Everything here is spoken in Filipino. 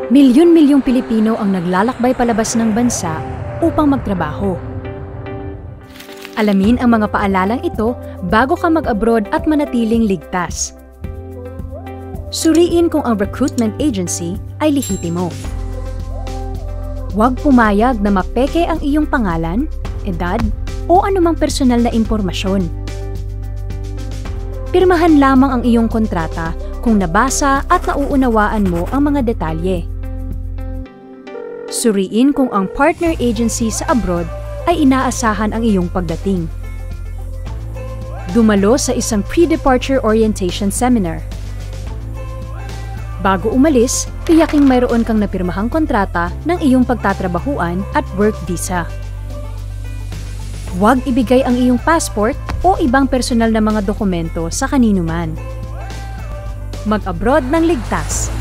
Milyon-milyong Pilipino ang naglalakbay palabas ng bansa upang magtrabaho. Alamin ang mga paalalang ito bago ka mag-abroad at manatiling ligtas. Suriin kung ang recruitment agency ay lehitimo. Huwag pumayag na mapeke ang iyong pangalan, edad, o anumang personal na impormasyon. Pirmahan lamang ang iyong kontrata kung nabasa at nauunawaan mo ang mga detalye. Suriin kung ang partner agency sa abroad ay inaasahan ang iyong pagdating. Dumalo sa isang pre-departure orientation seminar. Bago umalis, tiyaking mayroon kang napirmahang kontrata ng iyong pagtatrabahuan at work visa. Huwag ibigay ang iyong passport o ibang personal na mga dokumento sa kanino man. Mag-abroad ng ligtas.